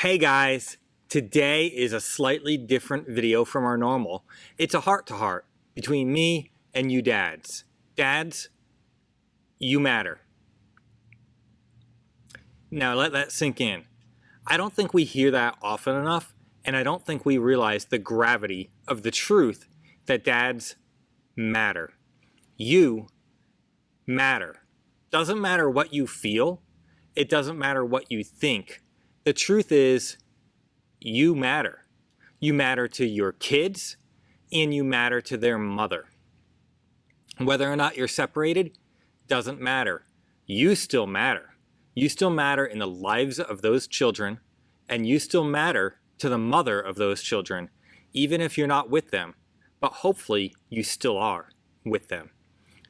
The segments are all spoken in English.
Hey guys, today is a slightly different video from our normal. It's a heart-to-heart between me and you dads. Dads, you matter. Now let that sink in. I don't think we hear that often enough, and I don't think we realize the gravity of the truth that dads matter. You matter. Doesn't matter what you feel. It doesn't matter what you think. The truth is, you matter. You matter to your kids, and you matter to their mother. Whether or not you're separated doesn't matter. You still matter. You still matter in the lives of those children, and you still matter to the mother of those children, even if you're not with them. But hopefully, you still are with them.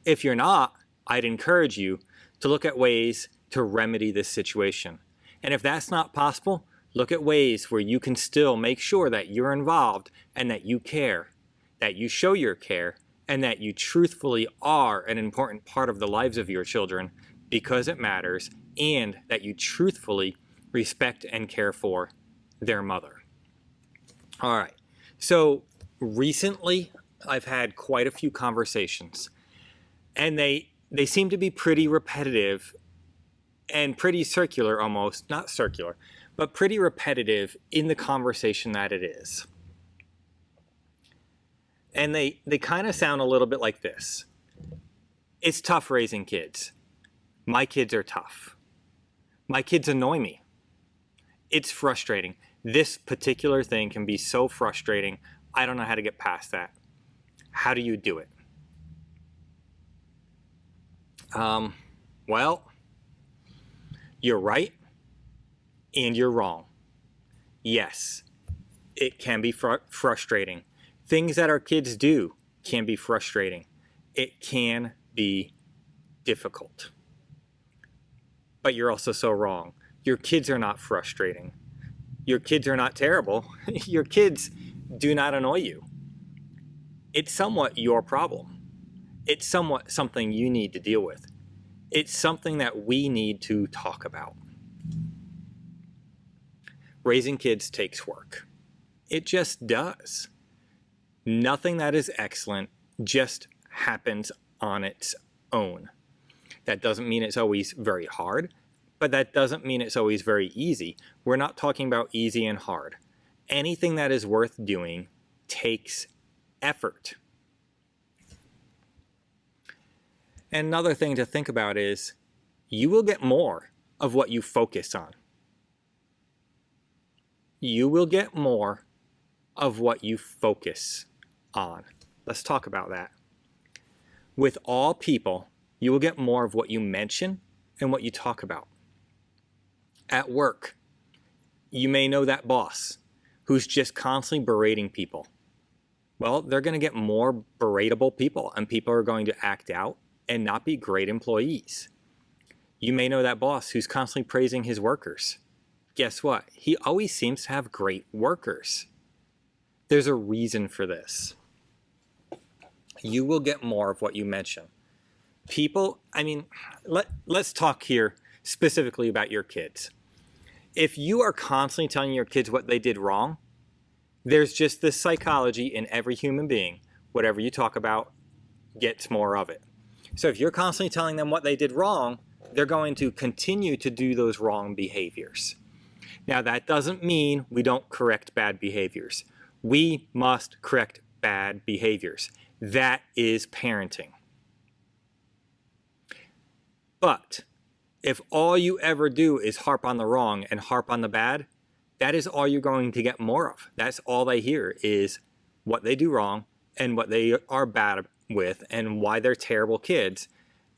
If you're not, I'd encourage you to look at ways to remedy this situation. And if that's not possible, look at ways where you can still make sure that you're involved and that you care, that you show your care, and that you truthfully are an important part of the lives of your children because it matters, and that you truthfully respect and care for their mother. All right, so recently I've had quite a few conversations, and they seem to be pretty repetitive and pretty circular almost, not circular, but pretty repetitive in the conversation that it is. And they kind of sound a little bit like this. It's tough raising kids. My kids are tough. My kids annoy me. It's frustrating. This particular thing can be so frustrating. I don't know how to get past that. How do you do it? Well, you're right and you're wrong. Yes, it can be frustrating. Things that our kids do can be frustrating. It can be difficult. But you're also so wrong. Your kids are not frustrating. Your kids are not terrible. Your kids do not annoy you. It's somewhat your problem. It's somewhat something you need to deal with. It's something that we need to talk about. Raising kids takes work. It just does. Nothing that is excellent just happens on its own. That doesn't mean it's always very hard, but that doesn't mean it's always very easy. We're not talking about easy and hard. Anything that is worth doing takes effort. And another thing to think about is you will get more of what you focus on. You will get more of what you focus on. Let's talk about that. With all people, you will get more of what you mention and what you talk about. At work, you may know that boss who's just constantly berating people. Well, they're going to get more beratable people, and people are going to act out and not be great employees. You may know that boss who's constantly praising his workers. Guess what? He always seems to have great workers. There's a reason for this. You will get more of what you mention. People, let's talk here specifically about your kids. If you are constantly telling your kids what they did wrong, there's just this psychology in every human being. Whatever you talk about gets more of it. So if you're constantly telling them what they did wrong, they're going to continue to do those wrong behaviors. Now, that doesn't mean we don't correct bad behaviors. We must correct bad behaviors. That is parenting. But if all you ever do is harp on the wrong and harp on the bad, that is all you're going to get more of. That's all they hear is what they do wrong and what they are bad with and why they're terrible kids.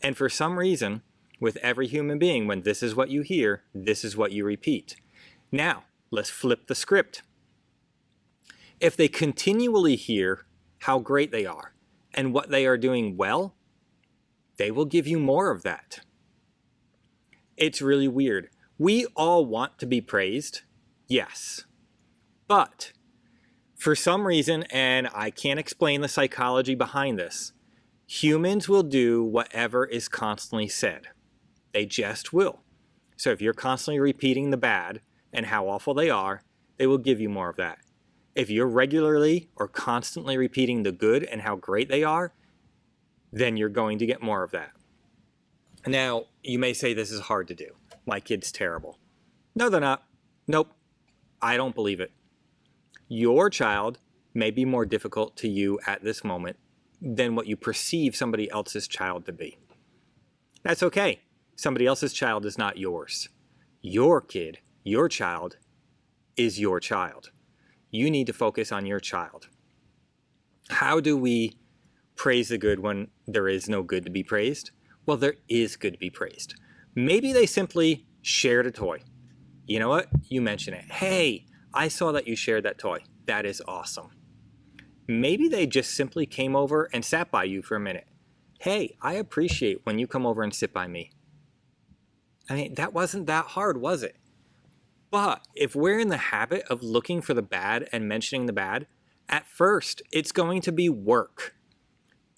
And for some reason, with every human being, when this is what you hear, this is what you repeat. Now, let's flip the script. If they continually hear how great they are and what they are doing well, they will give you more of that. It's really weird. We all want to be praised, yes. But for some reason, and I can't explain the psychology behind this, humans will do whatever is constantly said. They just will. So if you're constantly repeating the bad, and how awful they are, they will give you more of that. If you're regularly or constantly repeating the good and how great they are, then you're going to get more of that. Now, you may say this is hard to do. My kid's terrible. No, they're not. Nope. I don't believe it. Your child may be more difficult to you at this moment than what you perceive somebody else's child to be. That's okay. Somebody else's child is not yours. Your kid, your child, is your child. You need to focus on your child. How do we praise the good when there is no good to be praised? Well, there is good to be praised. Maybe they simply shared a toy. You know what? You mention it. Hey, I saw that you shared that toy. That is awesome. Maybe they just simply came over and sat by you for a minute. Hey, I appreciate when you come over and sit by me. I mean, that wasn't that hard, was it? But if we're in the habit of looking for the bad and mentioning the bad, at first, it's going to be work.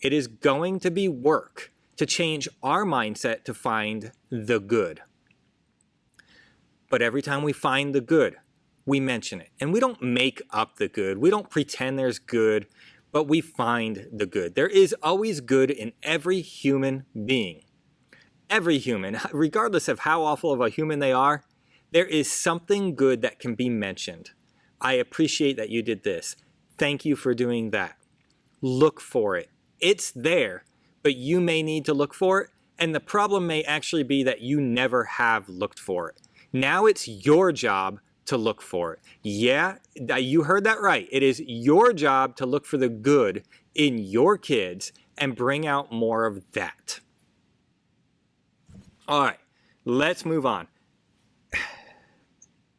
It is going to be work to change our mindset to find the good. But every time we find the good, we mention it. And we don't make up the good. We don't pretend there's good, but we find the good. There is always good in every human being. Every human, regardless of how awful of a human they are, there is something good that can be mentioned. I appreciate that you did this. Thank you for doing that. Look for it. It's there, but you may need to look for it, and the problem may actually be that you never have looked for it. Now it's your job to look for it. Yeah, you heard that right. It is your job to look for the good in your kids and bring out more of that. All right, let's move on.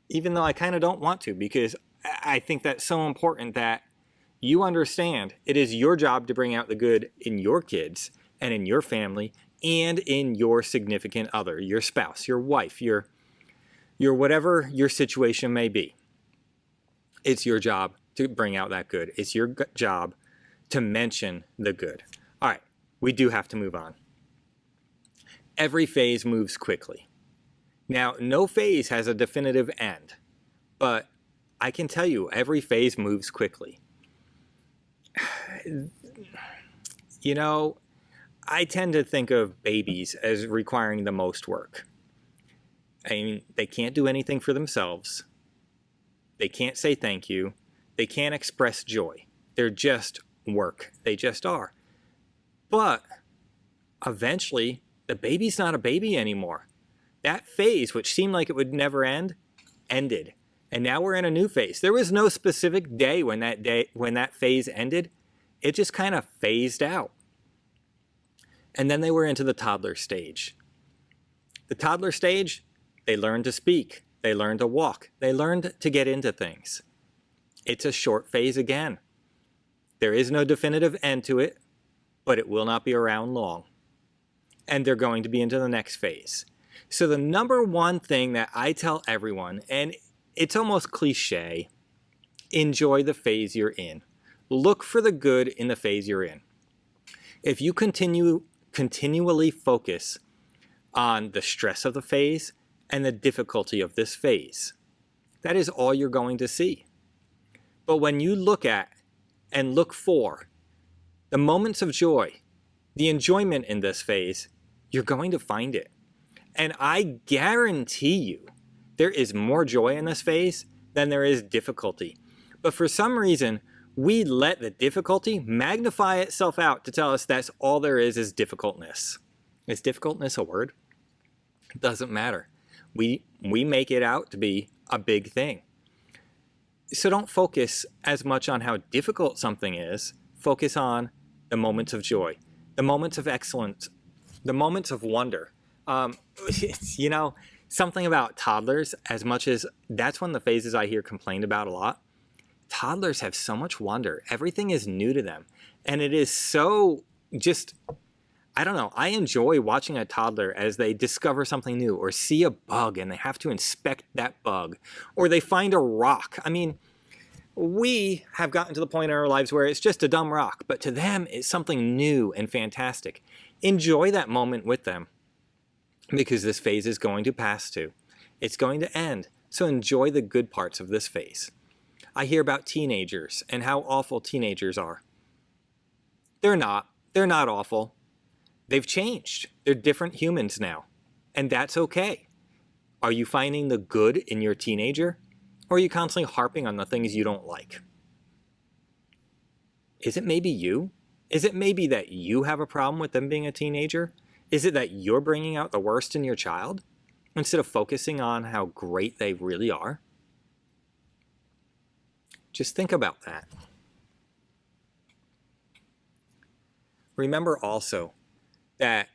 Even though I kind of don't want to, because I think that's so important that you understand it is your job to bring out the good in your kids and in your family and in your significant other, your spouse, your wife, your whatever your situation may be. It's your job to bring out that good. It's your job to mention the good. All right, we do have to move on. Every phase moves quickly. Now, no phase has a definitive end, but I can tell you every phase moves quickly. You know, I tend to think of babies as requiring the most work. I mean, they can't do anything for themselves. They can't say thank you. They can't express joy. They're just work. They just are. But eventually, the baby's not a baby anymore. That phase, which seemed like it would never end, ended. And now we're in a new phase. There was no specific day when that phase ended. It just kind of phased out. And then they were into the toddler stage. The toddler stage, they learned to speak. They learned to walk. They learned to get into things. It's a short phase again. There is no definitive end to it, but it will not be around long. And they're going to be into the next phase. So the number one thing that I tell everyone, and it's almost cliche, enjoy the phase you're in. Look for the good in the phase you're in. If you continually focus on the stress of the phase and the difficulty of this phase, that is all you're going to see. But when you look at and look for the moments of joy, the enjoyment in this phase, you're going to find it. And I guarantee you, there is more joy in this phase than there is difficulty. But for some reason, we let the difficulty magnify itself out to tell us that's all there is difficultness. Is difficultness a word? It doesn't matter. We make it out to be a big thing. So don't focus as much on how difficult something is. Focus on the moments of joy, the moments of excellence, the moments of wonder. You know, something about toddlers, as much as that's one of the phases I hear complained about a lot. Toddlers have so much wonder. Everything is new to them. And it is so just, I don't know, I enjoy watching a toddler as they discover something new or see a bug and they have to inspect that bug, or they find a rock. I mean, we have gotten to the point in our lives where it's just a dumb rock, but to them it's something new and fantastic. Enjoy that moment with them, because this phase is going to pass too. It's going to end. So enjoy the good parts of this phase. I hear about teenagers and how awful teenagers are. They're not. They're not awful. They've changed. They're different humans now. And that's okay. Are you finding the good in your teenager? Or are you constantly harping on the things you don't like? Is it maybe you? Is it maybe that you have a problem with them being a teenager? Is it that you're bringing out the worst in your child instead of focusing on how great they really are? Just think about that. Remember also that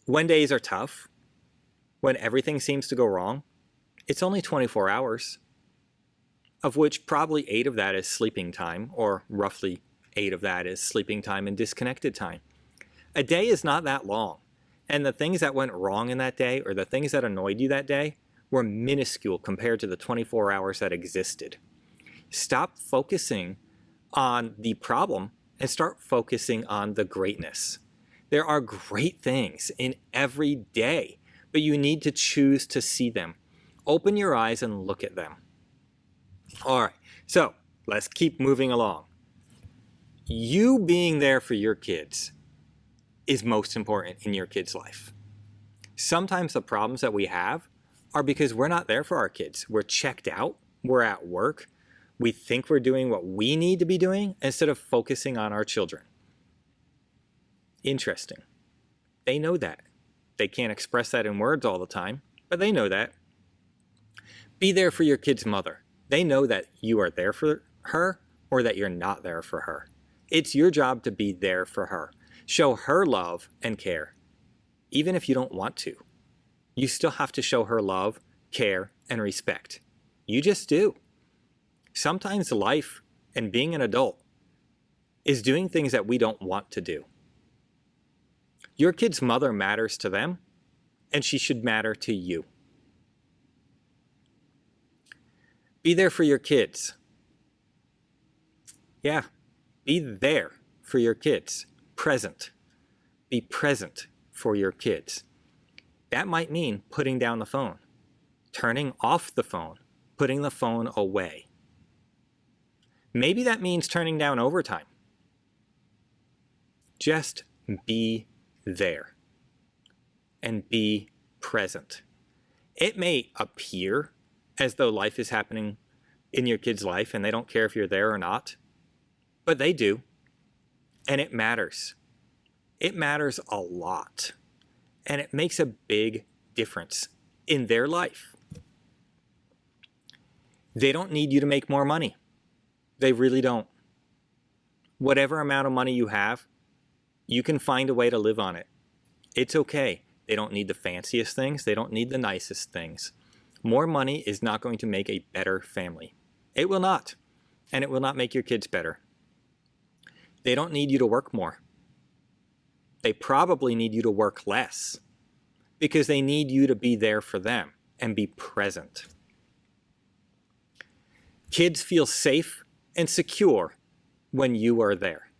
when days are tough, when everything seems to go wrong, it's only 24 hours, of which probably 8 of that is sleeping time, or roughly 8 of that is sleeping time and disconnected time. A day is not that long, and the things that went wrong in that day, or the things that annoyed you that day, were minuscule compared to the 24 hours that existed. Stop focusing on the problem and start focusing on the greatness. There are great things in every day, but you need to choose to see them. Open your eyes and look at them. All right, so let's keep moving along. You being there for your kids is most important in your kid's life. Sometimes the problems that we have are because we're not there for our kids. We're checked out, we're at work, we think we're doing what we need to be doing instead of focusing on our children. Interesting. They know that. They can't express that in words all the time, but they know that. Be there for your kid's mother. They know that you are there for her or that you're not there for her. It's your job to be there for her. Show her love and care, even if you don't want to. You still have to show her love, care, and respect. You just do. Sometimes life and being an adult is doing things that we don't want to do. Your kid's mother matters to them, and she should matter to you. Be there for your kids. Yeah, be there for your kids. Present. Be present for your kids. That might mean putting down the phone, turning off the phone, putting the phone away. Maybe that means turning down overtime. Just be there and be present. It may appear as though life is happening in your kid's life and they don't care if you're there or not, but they do. And it matters. It matters a lot. And it makes a big difference in their life. They don't need you to make more money. They really don't. Whatever amount of money you have, you can find a way to live on it. It's okay. They don't need the fanciest things. They don't need the nicest things. More money is not going to make a better family. It will not. And it will not make your kids better. They don't need you to work more. They probably need you to work less because they need you to be there for them and be present. Kids feel safe and secure when you are there.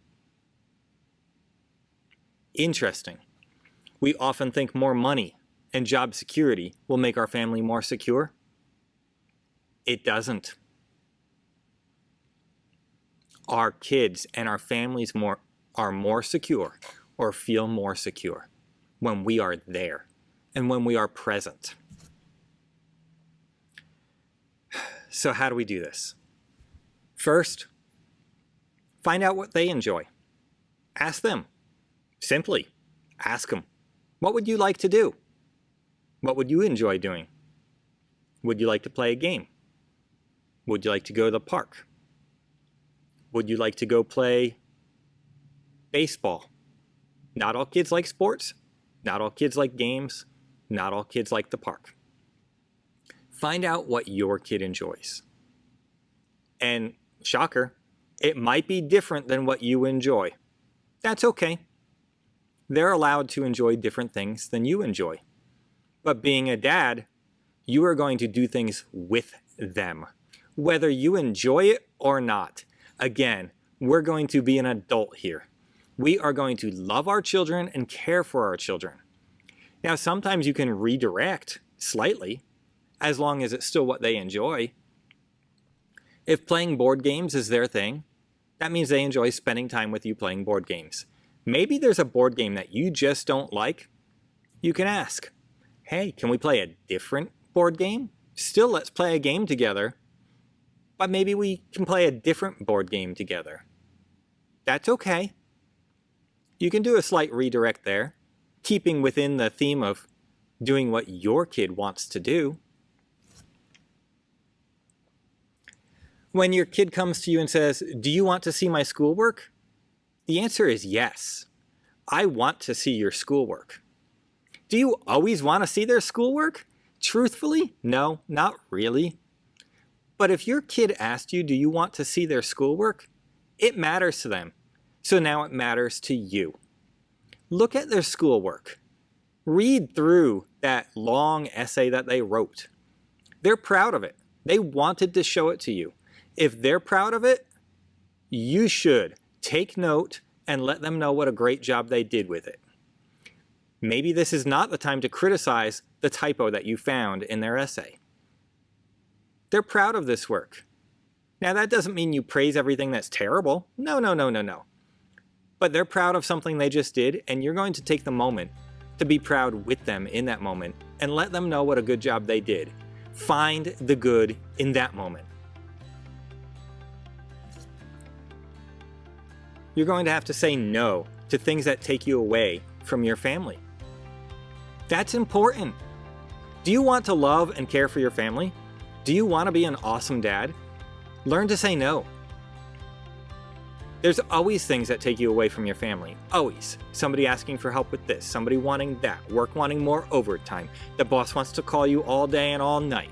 Interesting. We often think more money and job security will make our family more secure. It doesn't. Our kids and our families are more secure or feel more secure when we are there and when we are present. So how do we do this? First, find out what they enjoy. Ask them. Simply, ask them. What would you like to do? What would you enjoy doing? Would you like to play a game? Would you like to go to the park? Would you like to go play baseball? Not all kids like sports. Not all kids like games. Not all kids like the park. Find out what your kid enjoys. And shocker, it might be different than what you enjoy. That's okay. They're allowed to enjoy different things than you enjoy. But being a dad, you are going to do things with them, whether you enjoy it or not. Again, we're going to be an adult here. We are going to love our children and care for our children. Now, sometimes you can redirect slightly as long as it's still what they enjoy. If playing board games is their thing, that means they enjoy spending time with you playing board games. Maybe there's a board game that you just don't like. You can ask, hey, can we play a different board game? Still, let's play a game together, but maybe we can play a different board game together. That's okay. You can do a slight redirect there, keeping within the theme of doing what your kid wants to do. When your kid comes to you and says, do you want to see my schoolwork? The answer is yes. I want to see your schoolwork. Do you always want to see their schoolwork? Truthfully, no, not really. But if your kid asked you, do you want to see their schoolwork? It matters to them. So now it matters to you. Look at their schoolwork. Read through that long essay that they wrote. They're proud of it. They wanted to show it to you. If they're proud of it, you should take note and let them know what a great job they did with it. Maybe this is not the time to criticize the typo that you found in their essay. They're proud of this work. Now that doesn't mean you praise everything that's terrible. No. But they're proud of something they just did, and you're going to take the moment to be proud with them in that moment and let them know what a good job they did. Find the good in that moment. You're going to have to say no to things that take you away from your family. That's important. Do you want to love and care for your family? Do you want to be an awesome dad? Learn to say no. There's always things that take you away from your family. Always. Somebody asking for help with this, somebody wanting that, work wanting more overtime, the boss wants to call you all day and all night.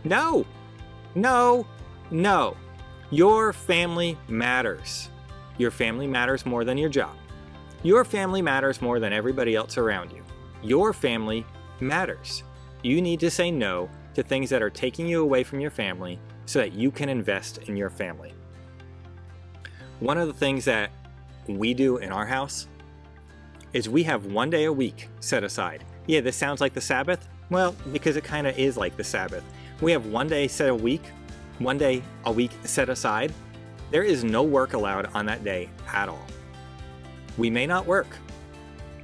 No. Your family matters. Your family matters more than your job. Your family matters more than everybody else around you. Your family matters. You need to say no to things that are taking you away from your family so that you can invest in your family. One of the things that we do in our house is we have one day a week set aside. Yeah, this sounds like the Sabbath. Well, because it kind of is like the Sabbath. We have one day a week set aside. There is no work allowed on that day at all. We may not work.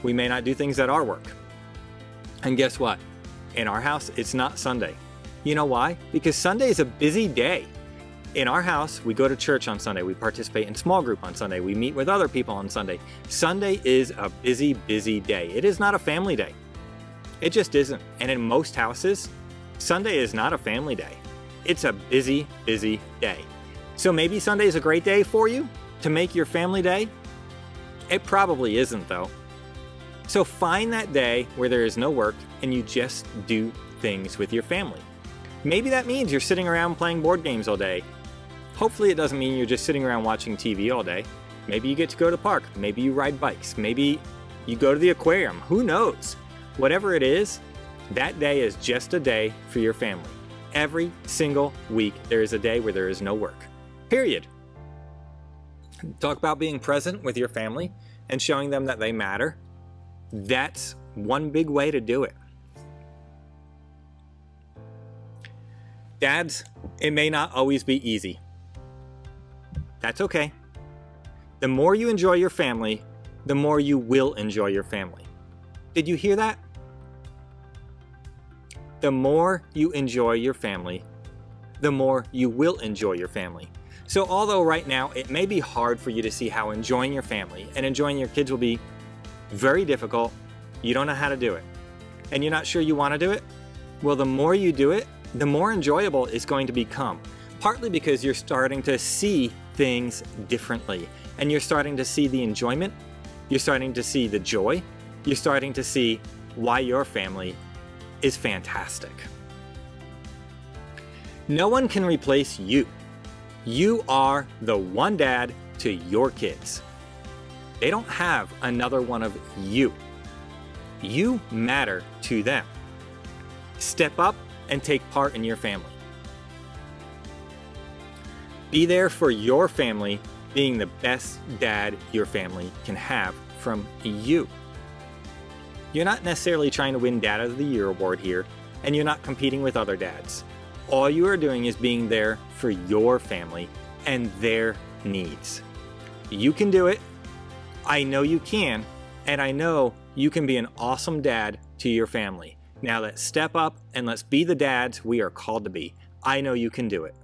We may not do things that are work. And guess what? In our house, it's not Sunday. You know why? Because Sunday is a busy day. In our house, we go to church on Sunday. We participate in small group on Sunday. We meet with other people on Sunday. Sunday is a busy, busy day. It is not a family day. It just isn't. And in most houses, Sunday is not a family day. It's a busy, busy day. So maybe Sunday is a great day for you to make your family day. It probably isn't though. So find that day where there is no work and you just do things with your family. Maybe that means you're sitting around playing board games all day. Hopefully it doesn't mean you're just sitting around watching TV all day. Maybe you get to go to the park. Maybe you ride bikes. Maybe you go to the aquarium. Who knows? Whatever it is, that day is just a day for your family. Every single week there is a day where there is no work. Period. Talk about being present with your family and showing them that they matter. That's one big way to do it. Dads, it may not always be easy. That's okay. The more you enjoy your family, the more you will enjoy your family. Did you hear that? The more you enjoy your family, the more you will enjoy your family. So although right now it may be hard for you to see how enjoying your family and enjoying your kids will be very difficult, you don't know how to do it, and you're not sure you want to do it, well, the more you do it, the more enjoyable it's going to become. Partly because you're starting to see things differently, and you're starting to see the enjoyment, you're starting to see the joy, you're starting to see why your family is fantastic. No one can replace you. You are the one dad to your kids. They don't have another one of you. You matter to them. Step up and take part in your family. Be there for your family, being the best dad your family can have from you. You're not necessarily trying to win Dad of the Year award here. and you're not competing with other dads. All you are doing is being there for your family and their needs. You can do it. I know you can, and I know you can be an awesome dad to your family. Now let's step up and let's be the dads we are called to be. I know you can do it.